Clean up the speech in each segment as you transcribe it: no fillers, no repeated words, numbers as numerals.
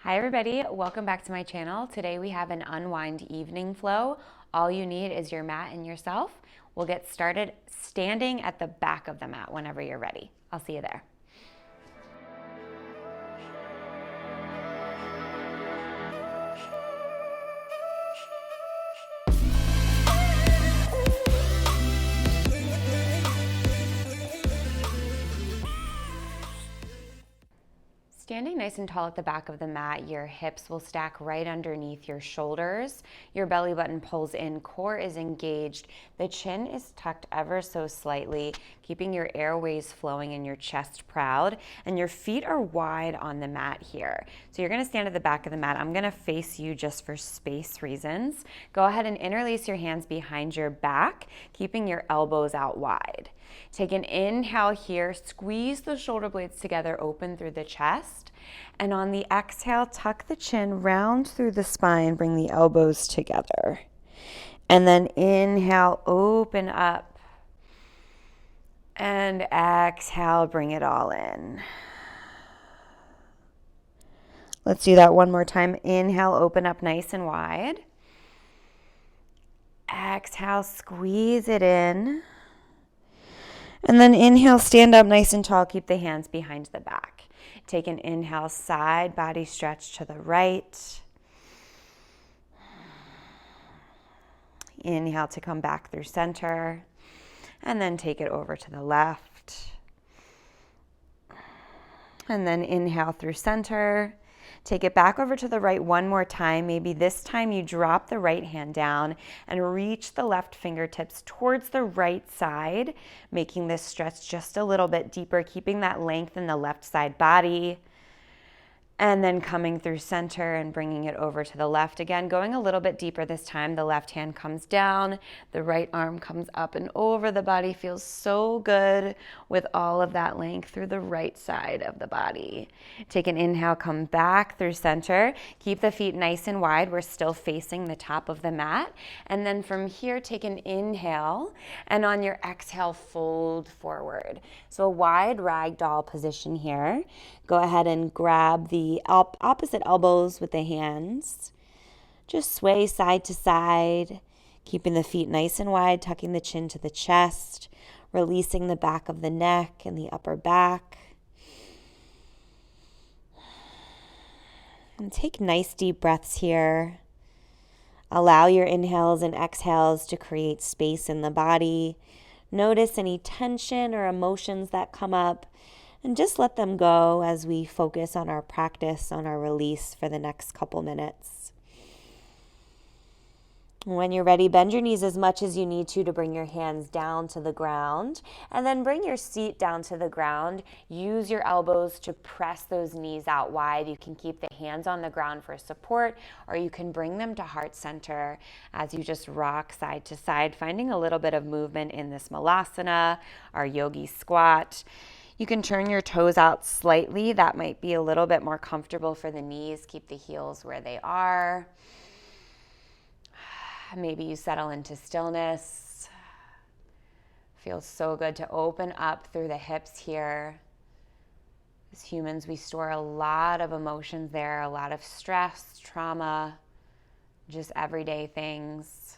Hi everybody, welcome back to my channel. Today we have an unwind evening flow. All you need is your mat and yourself. We'll get started standing at the back of the mat whenever you're ready. I'll see you there. Standing nice and tall at the back of the mat, your hips will stack right underneath your shoulders. Your belly button pulls in, core is engaged. The chin is tucked ever so slightly, keeping your airways flowing and your chest proud. And your feet are wide on the mat here. So you're gonna stand at the back of the mat. I'm gonna face you just for space reasons. Go ahead and interlace your hands behind your back, keeping your elbows out wide. Take an inhale here, squeeze the shoulder blades together, open through the chest. And on the exhale, tuck the chin, round through the spine, bring the elbows together. And then inhale, open up. And exhale, bring it all in. Let's do that one more time. Inhale, open up nice and wide. Exhale, squeeze it in. And then inhale, stand up nice and tall. Keep the hands behind the back. Take an inhale, side body stretch to the right. Inhale to come back through center. And then take it over to the left. And then inhale through center. Take it back over to the right one more time. Maybe this time you drop the right hand down and reach the left fingertips towards the right side, making this stretch just a little bit deeper, keeping that length in the left side body. And then coming through center and bringing it over to the left again, going a little bit deeper this time. The left hand comes down, the right arm comes up and over the body. Feels so good with all of that length through the right side of the body. Take an inhale, come back through center. Keep the feet nice and wide. We're still facing the top of the mat. And then from here, take an inhale, and on your exhale, fold forward. So a wide ragdoll position here. Go ahead and grab the opposite elbows with the hands. Just sway side to side, keeping the feet nice and wide, tucking the chin to the chest, releasing the back of the neck and the upper back. And take nice deep breaths here. Allow your inhales and exhales to create space in the body. Notice any tension or emotions that come up, and just let them go as we focus on our practice, on our release for the next couple minutes. When you're ready, bend your knees as much as you need to bring your hands down to the ground, and then bring your seat down to the ground. Use your elbows to press those knees out wide. You can keep the hands on the ground for support, or you can bring them to heart center as you just rock side to side, finding a little bit of movement in this malasana, our yogi squat. You can turn your toes out slightly. That might be a little bit more comfortable for the knees. Keep the heels where they are. Maybe you settle into stillness. Feels so good to open up through the hips here. As humans, we store a lot of emotions there, a lot of stress, trauma, just everyday things.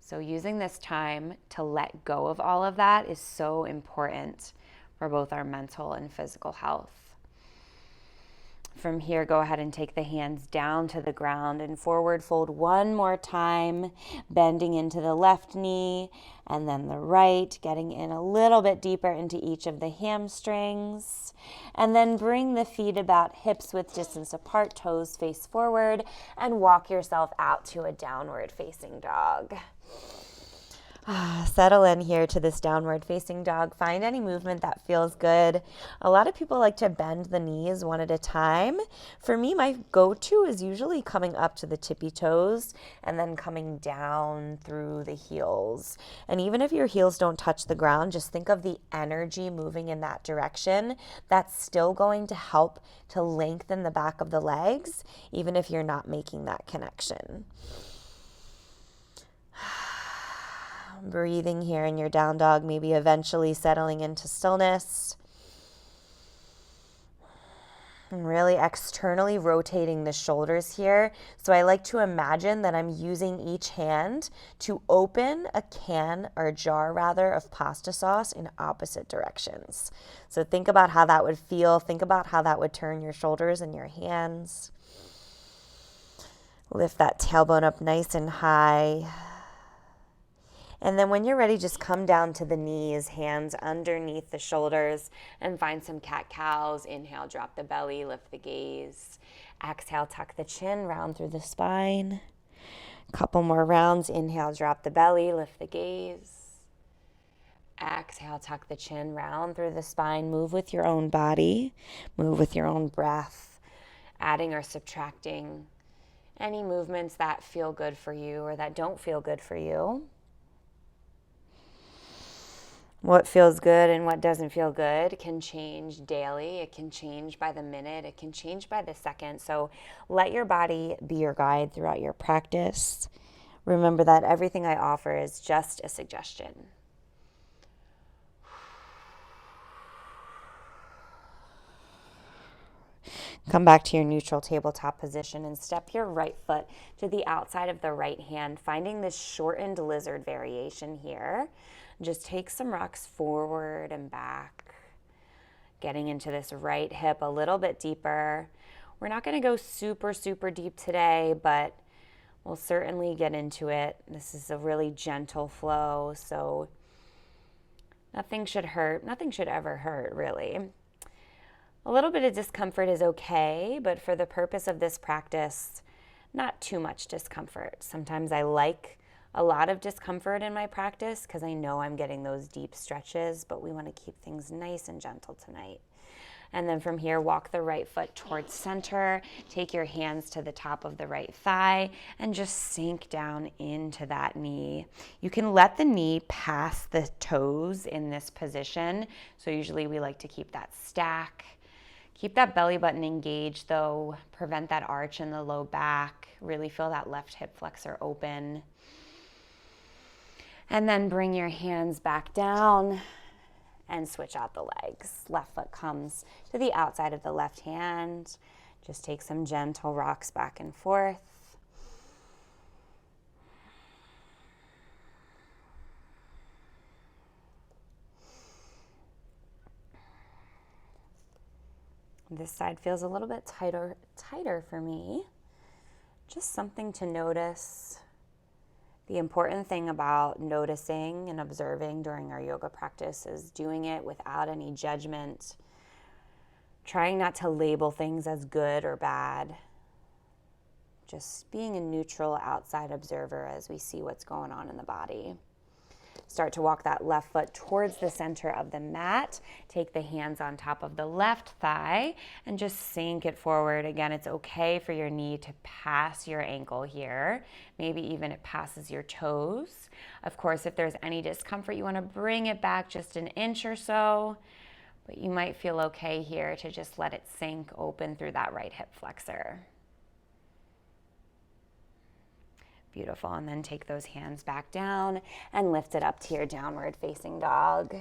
So using this time to let go of all of that is so important for both our mental and physical health. From here, go ahead and take the hands down to the ground and forward fold one more time, bending into the left knee and then the right, getting in a little bit deeper into each of the hamstrings. And then bring the feet about hips width distance apart, toes face forward, and walk yourself out to a downward facing dog. Settle in here to this downward facing dog. Find any movement that feels good. A lot of people like to bend the knees one at a time. For me, my go-to is usually coming up to the tippy toes and then coming down through the heels. And even if your heels don't touch the ground, just think of the energy moving in that direction. That's still going to help to lengthen the back of the legs, even if you're not making that connection. Breathing here in your down dog, maybe eventually settling into stillness. I'm really externally rotating the shoulders here. So I like to imagine that I'm using each hand to open a can or a jar rather of pasta sauce in opposite directions. So think about how that would feel. Think about how that would turn your shoulders and your hands. Lift that tailbone up nice and high. And then when you're ready, just come down to the knees, hands underneath the shoulders, and find some cat-cows. Inhale, drop the belly, lift the gaze. Exhale, tuck the chin, round through the spine. Couple more rounds. Inhale, drop the belly, lift the gaze. Exhale, tuck the chin, round through the spine. Move with your own body. Move with your own breath, adding or subtracting any movements that feel good for you or that don't feel good for you. What feels good and what doesn't feel good can change daily. It can change by the minute. It can change by the second. So let your body be your guide throughout your practice. Remember that everything I offer is just a suggestion. Come back to your neutral tabletop position and step your right foot to the outside of the right hand, finding this shortened lizard variation here. Just take some rocks forward and back, getting into this right hip a little bit deeper. We're not going to go super, super deep today, but we'll certainly get into it. This is a really gentle flow, so nothing should hurt. Nothing should ever hurt, really. A little bit of discomfort is okay, but for the purpose of this practice, not too much discomfort. Sometimes I like a lot of discomfort in my practice because I know I'm getting those deep stretches, but we want to keep things nice and gentle tonight. And then from here, walk the right foot towards center. Take your hands to the top of the right thigh and just sink down into that knee. You can let the knee pass the toes in this position. So usually we like to keep that stack. Keep that belly button engaged though. Prevent that arch in the low back. Really feel that left hip flexor open. And then bring your hands back down and switch out the legs. Left foot comes to the outside of the left hand. Just take some gentle rocks back and forth. This side feels a little bit tighter for me. Just something to notice. The important thing about noticing and observing during our yoga practice is doing it without any judgment, trying not to label things as good or bad, just being a neutral outside observer as we see what's going on in the body. Start to walk that left foot towards the center of the mat. Take the hands on top of the left thigh and just sink it forward. Again, it's okay for your knee to pass your ankle here. Maybe even it passes your toes. Of course, if there's any discomfort, you want to bring it back just an inch or so, but you might feel okay here to just let it sink open through that right hip flexor. Beautiful. And then take those hands back down and lift it up to your downward facing dog.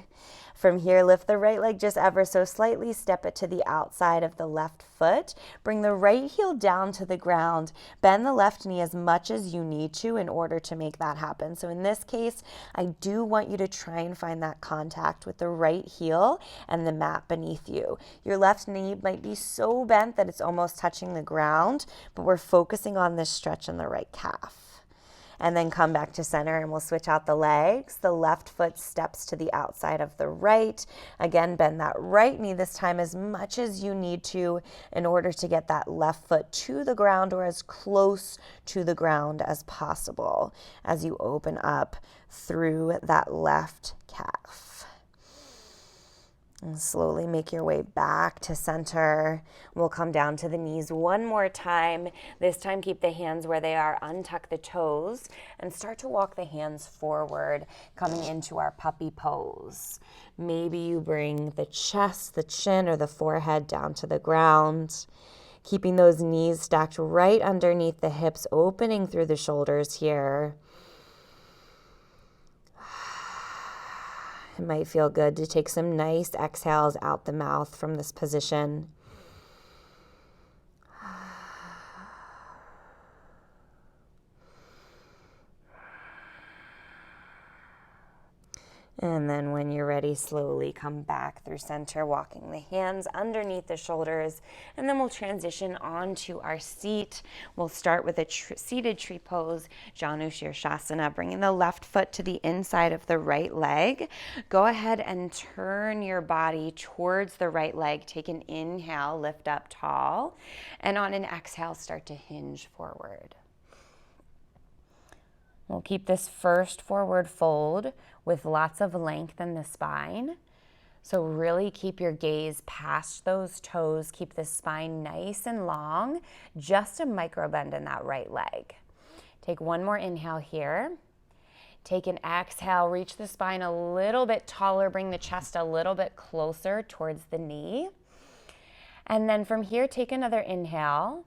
From here, lift the right leg just ever so slightly. Step it to the outside of the left foot. Bring the right heel down to the ground. Bend the left knee as much as you need to in order to make that happen. So in this case, I do want you to try and find that contact with the right heel and the mat beneath you. Your left knee might be so bent that it's almost touching the ground, but we're focusing on this stretch in the right calf. And then come back to center and we'll switch out the legs. The left foot steps to the outside of the right. Again, bend that right knee this time as much as you need to in order to get that left foot to the ground or as close to the ground as possible as you open up through that left calf. And slowly make your way back to center. We'll come down to the knees one more time. This time keep the hands where they are, untuck the toes, and start to walk the hands forward, coming into our puppy pose. Maybe you bring the chest, the chin, or the forehead down to the ground. Keeping those knees stacked right underneath the hips, opening through the shoulders here. It might feel good to take some nice exhales out the mouth from this position. And then when you're ready, slowly come back through center, walking the hands underneath the shoulders. And then we'll transition onto our seat. We'll start with a seated tree pose, Janu Shirshasana, bringing the left foot to the inside of the right leg. Go ahead and turn your body towards the right leg. Take an inhale, lift up tall. And on an exhale, start to hinge forward. We'll keep this first forward fold with lots of length in the spine. So really keep your gaze past those toes. Keep the spine nice and long. Just a micro bend in that right leg. Take one more inhale here. Take an exhale, reach the spine a little bit taller. Bring the chest a little bit closer towards the knee. And then from here, take another inhale.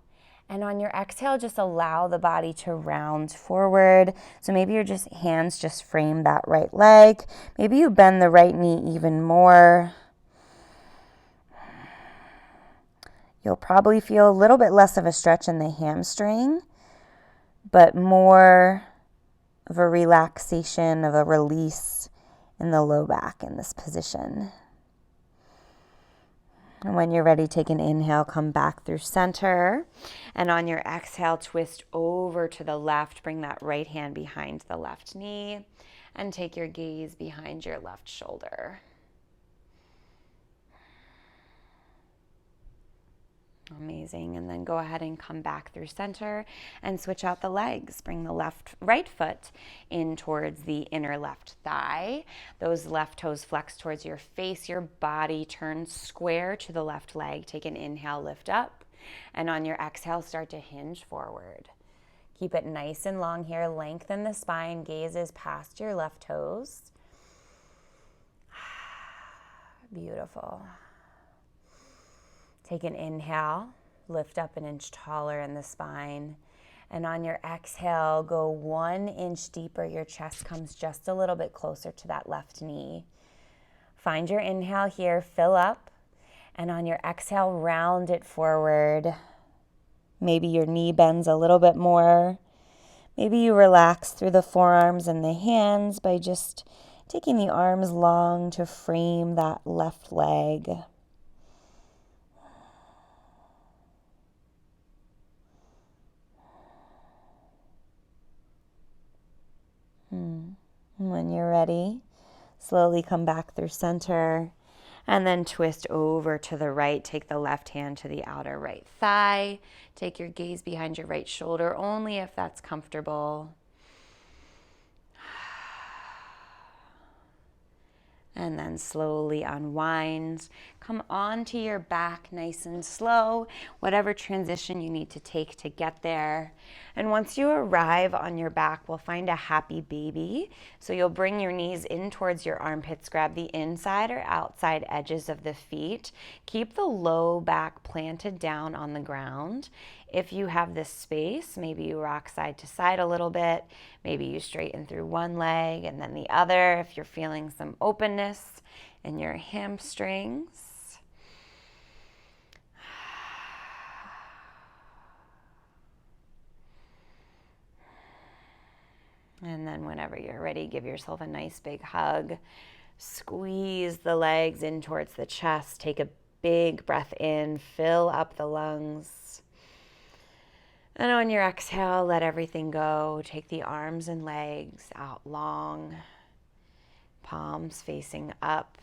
And on your exhale, just allow the body to round forward. So maybe your hands just frame that right leg. Maybe you bend the right knee even more. You'll probably feel a little bit less of a stretch in the hamstring, but more of a relaxation, of a release in the low back in this position. And when you're ready, take an inhale, come back through center. And on your exhale, twist over to the left. Bring that right hand behind the left knee. And take your gaze behind your left shoulder. Amazing. And then go ahead and come back through center and switch out the legs. Bring the right foot in towards the inner left thigh. Those left toes flex towards your face. Your body turns square to the left leg. Take an inhale, lift up. And on your exhale, start to hinge forward. Keep it nice and long here. Lengthen the spine. Gaze is past your left toes. Beautiful. Take an inhale, lift up an inch taller in the spine. And on your exhale, go 1 inch deeper. Your chest comes just a little bit closer to that left knee. Find your inhale here, fill up. And on your exhale, round it forward. Maybe your knee bends a little bit more. Maybe you relax through the forearms and the hands by just taking the arms long to frame that left leg. When you're ready, slowly come back through center and then twist over to the right. Take the left hand to the outer right thigh. Take your gaze behind your right shoulder, only if that's comfortable. And then slowly unwind. Come onto your back nice and slow, whatever transition you need to take to get there. And once you arrive on your back, we'll find a happy baby. So you'll bring your knees in towards your armpits, grab the inside or outside edges of the feet. Keep the low back planted down on the ground. If you have this space, maybe you rock side to side a little bit. Maybe you straighten through one leg and then the other if you're feeling some openness in your hamstrings. And then whenever you're ready, give yourself a nice big hug. Squeeze the legs in towards the chest. Take a big breath in, fill up the lungs. And on your exhale, let everything go. Take the arms and legs out long, palms facing up.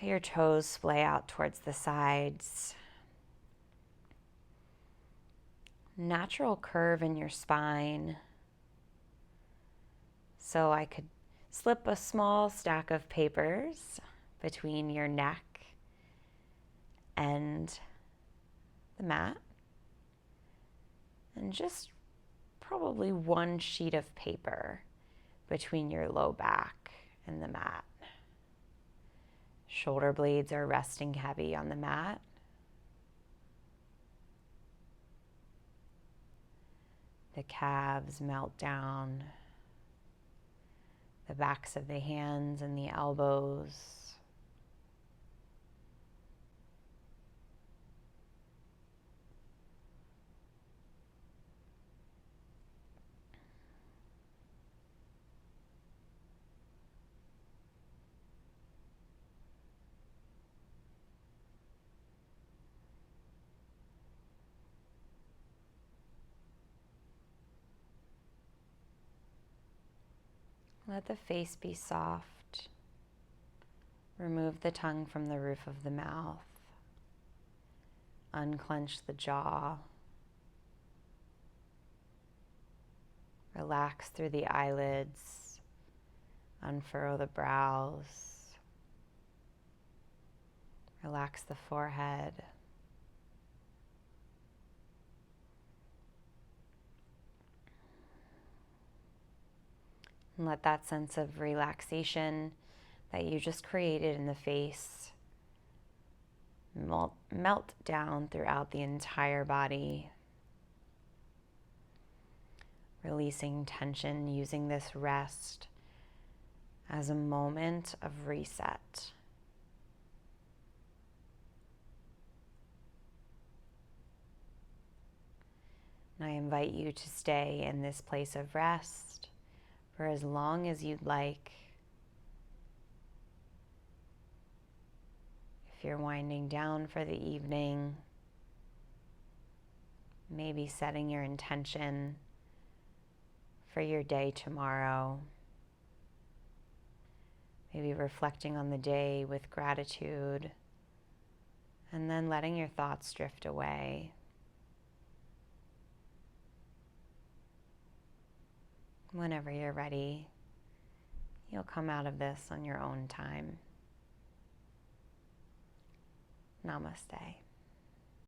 Your toes splay out towards the sides. Natural curve in your spine. So I could slip a small stack of papers between your neck and the mat, and just probably one sheet of paper between your low back and the mat. Shoulder blades are resting heavy on the mat. The calves melt down, the backs of the hands and the elbows. Let the face be soft. Remove the tongue from the roof of the mouth. Unclench the jaw. Relax through the eyelids. Unfurrow the brows. Relax the forehead. And let that sense of relaxation that you just created in the face melt down throughout the entire body. Releasing tension, using this rest as a moment of reset. And I invite you to stay in this place of rest for as long as you'd like. If you're winding down for the evening, maybe setting your intention for your day tomorrow. Maybe reflecting on the day with gratitude, and then letting your thoughts drift away. Whenever you're ready, you'll come out of this on your own time. Namaste.